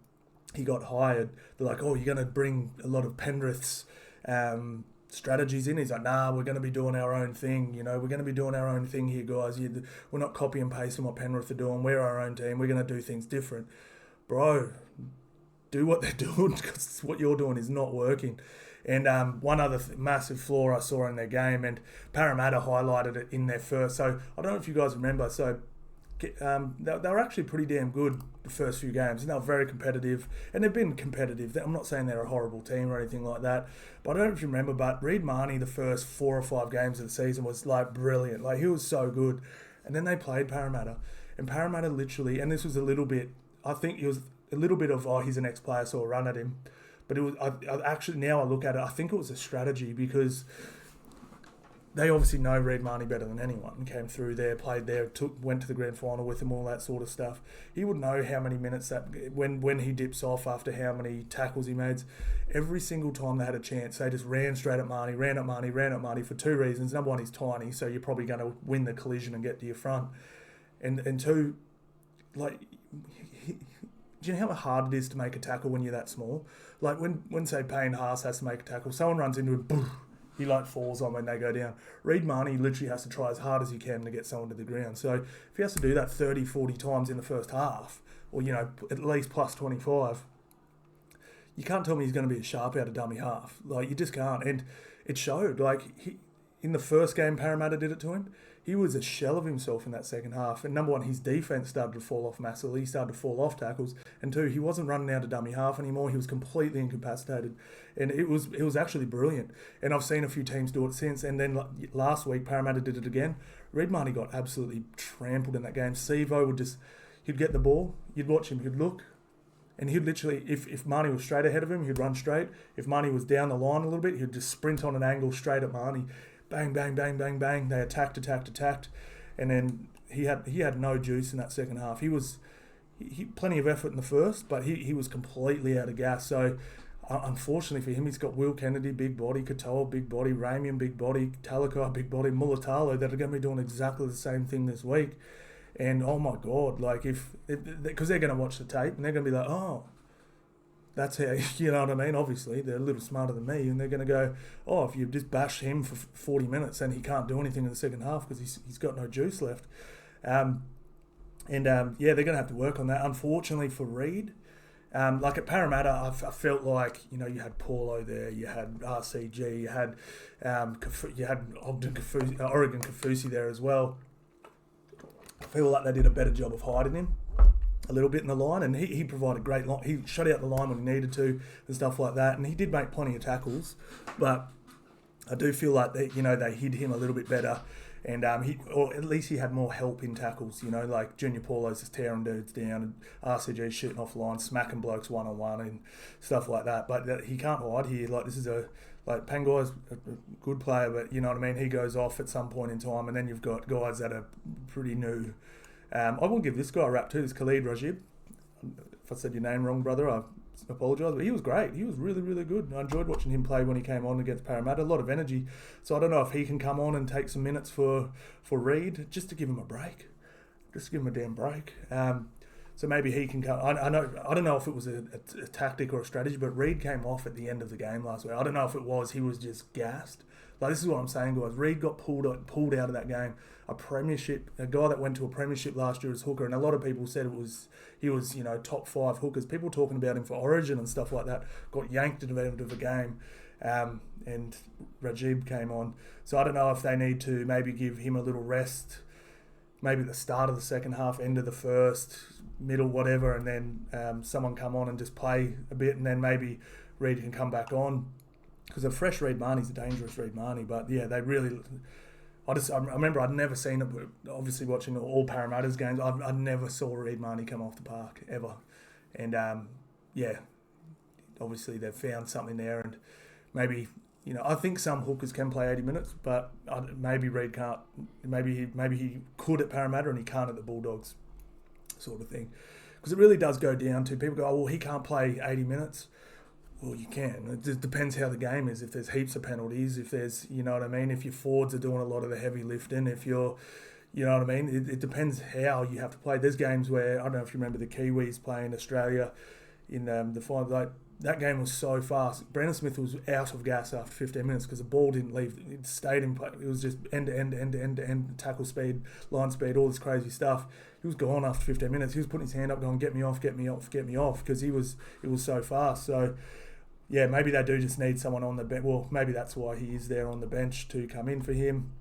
S1: he got hired, they're like, "Oh, you're going to bring a lot of Penrith's strategies in." He's like, "Nah, we're going to be doing our own thing. We're going to be doing our own thing here, guys. We're not copy and pasting what Penrith are doing. We're our own team. We're going to do things different." Bro, do what they're doing, because what you're doing is not working. And one other massive flaw I saw in their game, and Parramatta highlighted it in their first. So I don't know if you guys remember. So they were actually pretty damn good the first few games, and they were very competitive. And they've been competitive. I'm not saying they're a horrible team or anything like that, but I don't know if you remember, but Reid Marnie, the first 4 or 5 games of the season, was like brilliant. Like, he was so good. And then they played Parramatta, and Parramatta literally, and this was a little bit, I think it was a little bit of, he's an ex-player, so I'll run at him. But it was, I actually, now I look at it, I think it was a strategy, because they obviously know Reid Marnie better than anyone. Came through there, played there, went to the grand final with him, all that sort of stuff. He would know how many minutes that, when he dips off after how many tackles he made. Every single time they had a chance, they just ran straight at Marnie, ran at Marnie for 2 reasons. Number one, he's tiny, so you're probably going to win the collision and get to your front. And 2, like, do you know how hard it is to make a tackle when you're that small? Like, when say Payne Haas has to make a tackle, someone runs into him, boom, He like falls on when they go down. Reid Marnie literally has to try as hard as he can to get someone to the ground. So if he has to do that 30, 40 times in the first half, or, you know, at least plus 25, you can't tell me he's going to be a sharp out of dummy half. Like, you just can't. And it showed. Like, in the first game Parramatta did it to him, he was a shell of himself in that second half. And number one, his defence started to fall off massively. He started to fall off tackles. And two, he wasn't running out of dummy half anymore. He was completely incapacitated. And it was actually brilliant. And I've seen a few teams do it since. And then last week, Parramatta did it again. Reid Marnie got absolutely trampled in that game. Sevo he'd get the ball, you'd watch him, he'd look, and he'd literally, if Marnie was straight ahead of him, he'd run straight. If Marnie was down the line a little bit, he'd just sprint on an angle straight at Marnie. Bang, bang, bang, bang, bang. They attacked. And then he had no juice in that second half. He plenty of effort in the first, but he was completely out of gas. So unfortunately for him, he's got Will Kennedy, big body, Katoa, big body, Ramian, big body, Talakai, big body, Mulatalo, that are going to be doing exactly the same thing this week. And oh my God, like because they're going to watch the tape and they're going to be like, oh, that's how, you know what I mean? Obviously, they're a little smarter than me, and they're going to go, oh, if you just bash him for 40 minutes and he can't do anything in the second half because he's got no juice left. Yeah, they're going to have to work on that. Unfortunately for Reid, like at Parramatta, I felt like, you know, you had Paulo there, you had RCG, you had Oregon Kafusi there as well. I feel like they did a better job of hiding him a little bit in the line, and he provided great line. He shut out the line when he needed to and stuff like that, and he did make plenty of tackles, but I do feel like they hid him a little bit better, and or at least he had more help in tackles, you know, like Junior Paulo's just tearing dudes down, and RCG shooting off line, smacking blokes one-on-one and stuff like that, but he can't hide here. Like, this is Pangai's a good player, but you know what I mean, he goes off at some point in time, and then you've got guys that are pretty new. I will give this guy a rap too, this Khalid Rajib. If I said your name wrong, brother, I apologise, but he was great. He was really, really good. I enjoyed watching him play when he came on against Parramatta. A lot of energy. So I don't know if he can come on and take some minutes for Reid, just to give him a break. Just to give him a damn break. So maybe he can come. I don't know if it was a tactic or a strategy, but Reid came off at the end of the game last week. I don't know if it was he was just gassed. Like, this is what I'm saying, guys. Reid got pulled out of that game. A guy that went to a premiership last year as hooker, and a lot of people said he was, you know, top 5 hookers. People talking about him for Origin and stuff like that got yanked at the end of the game, and Rajib came on. So I don't know if they need to maybe give him a little rest, maybe at the start of the second half, end of the first, middle, whatever, and then someone come on and just play a bit, and then maybe Reid can come back on. Because a fresh Reid Marnie's a dangerous Reid Marnie, but yeah, they really. I remember I'd never seen it. Obviously, watching all Parramatta's games, I never saw Reid Marnie come off the park ever, and yeah, obviously they've found something there, and maybe, you know, I think some hookers can play 80 minutes, but maybe Reid can't. Maybe he could at Parramatta and he can't at the Bulldogs, sort of thing, because it really does go down to people go, oh well, he can't play 80 minutes. Well, you can. It just depends how the game is. If there's heaps of penalties, if there's, you know what I mean, if your forwards are doing a lot of the heavy lifting, if you're, you know what I mean, it depends how you have to play. There's games where, I don't know if you remember the Kiwis playing Australia in the final, like, that game was so fast. Brandon Smith was out of gas after 15 minutes because the ball didn't leave. It stayed in play. It was just end, tackle speed, line speed, all this crazy stuff. He was gone after 15 minutes. He was putting his hand up going, get me off, because it was so fast. So, yeah, maybe they do just need someone on the bench. Well, maybe that's why he is there on the bench to come in for him,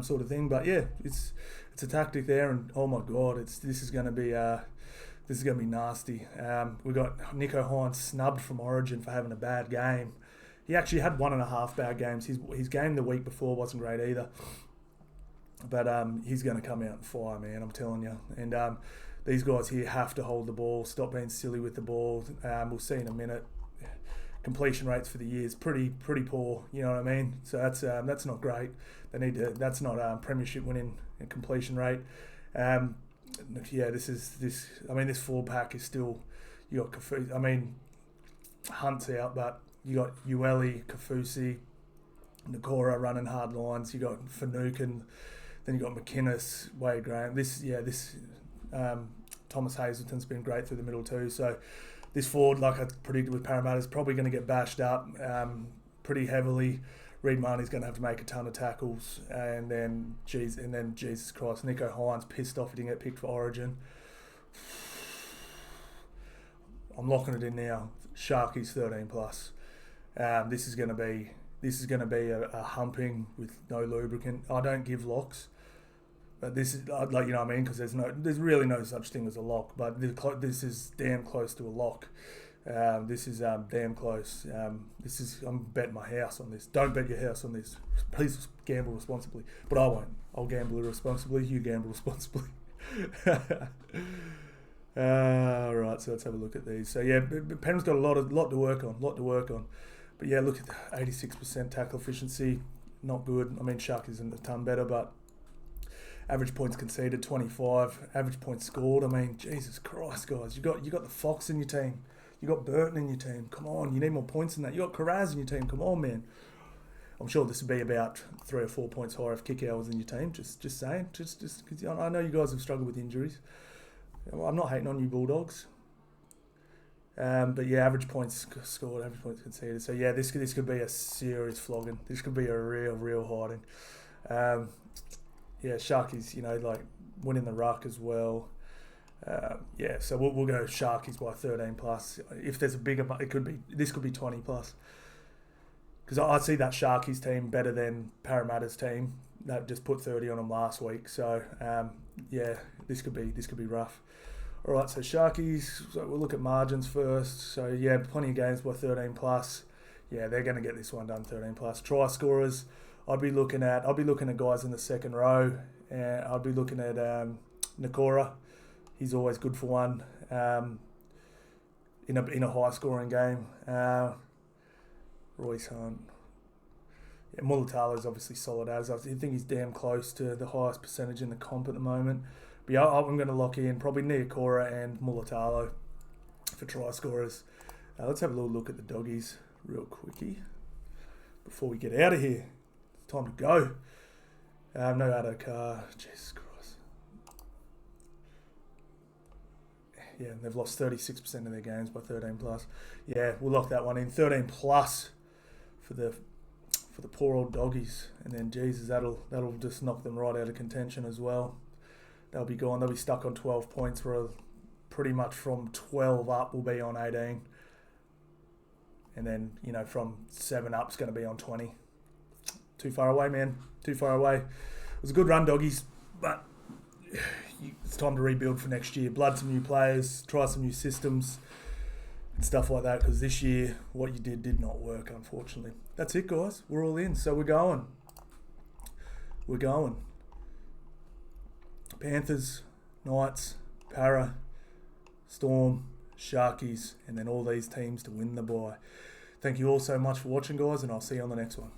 S1: sort of thing. But yeah, it's a tactic there, and oh my God, this is going to be nasty. We got Nico Hines snubbed from Origin for having a bad game. He actually had 1.5 bad games. His game the week before wasn't great either. But he's going to come out and fire, man, I'm telling you. And these guys here have to hold the ball, stop being silly with the ball. We'll see in a minute. Completion rates for the year is pretty poor, you know what I mean? So that's not great. They need to. That's not premiership winning completion rate. Yeah, this. I mean, this forward pack is still. You got Kafusi. I mean, Hunt's out, but you got Ueli, Kafusi, Nakora running hard lines. You got Finucane, then you got McInnes, Wade Graham. Thomas Hazelton's been great through the middle too. So. This forward, like I predicted with Parramatta, is probably going to get bashed up pretty heavily. Reid Marnie's going to have to make a ton of tackles, and then Jesus Christ, Nico Hines pissed off he didn't get picked for Origin. I'm locking it in now. Sharkies 13 plus. This is going to be a humping with no lubricant. I don't give locks, but this is like, you know what I mean, because there's really no such thing as a lock. But this is damn close to a lock. This is damn close. I'm betting my house on this. Don't bet your house on this. Please gamble responsibly. But I won't. I'll gamble irresponsibly. You gamble responsibly. Right, so let's have a look at these. So yeah, Penrith's got a lot to work on. But yeah, look at the 86% tackle efficiency. Not good. I mean, Shark isn't a ton better, but average points conceded 25. Average points scored. I mean, Jesus Christ, guys, you got the Fox in your team. You got Burton in your team. Come on, you need more points than that. You got Carraz in your team. Come on, man. I'm sure this would be about 3 or 4 points higher if Kikau was in your team. Just saying. Just because I know you guys have struggled with injuries. I'm not hating on you, Bulldogs. But yeah, average points scored, average points conceded. So yeah, this could be a serious flogging. This could be a real hiding. Yeah, Sharkies, like winning the ruck as well. Yeah, so we'll go Sharkies by 13 plus. If there's a bigger, this could be 20 plus. Because I see that Sharkies team better than Parramatta's team that just put 30 on them last week. So yeah, this could be rough. All right, so Sharkies. So we'll look at margins first. So yeah, plenty of games by 13 plus. Yeah, they're going to get this one done 13 plus. Try scorers. I'd be looking at guys in the second row, and I'd be looking at Nakora. He's always good for one in a high scoring game. Royce Hunt. Yeah, Mulatalo is obviously solid as. I think he's damn close to the highest percentage in the comp at the moment. But yeah, I'm going to lock in probably Niokora and Mulatalo for try scorers. Let's have a little look at the doggies real quickie before we get out of here. It's time to go. No Adokar. Jesus Christ. Yeah, they've lost 36% of their games by 13 plus. Yeah, we'll lock that one in. 13 plus for the poor old doggies. And then Jesus, that'll just knock them right out of contention as well. They'll be gone. They'll be stuck on 12 points, where pretty much from 12 up will be on 18. And then, from 7 up is going to be on 20. Too far away, man. Too far away. It was a good run, doggies, but it's time to rebuild for next year. Blood some new players, try some new systems and stuff like that, because this year what you did not work, unfortunately. That's it, guys. We're all in, so we're going. Panthers, Knights, Para, Storm, Sharkies, and then all these teams to win the bye. Thank you all so much for watching, guys, and I'll see you on the next one.